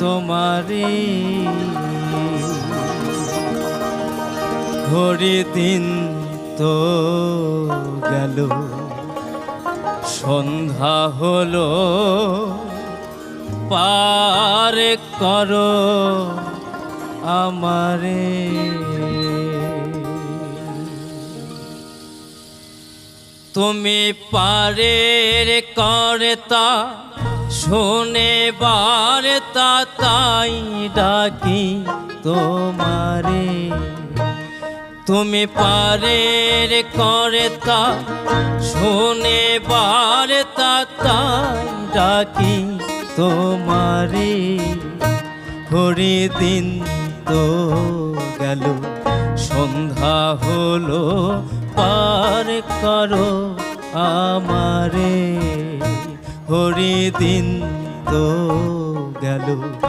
তোমারে ঘড়ি দিন তো গেল, সন্ধ্যা হলো, পার করো আমারে। তুমি পারের কর্তা, শোনে বার্তা, তাই ডাকি তোমারে। তুমি পারের কর্তা, শোনে বার্তা, তাই ডাকি তোমারে। ঘড়ি দিন তো গেল, সন্ধ্যা হলো, পার করো আমারে। ঘড়ি দিন তো গেল।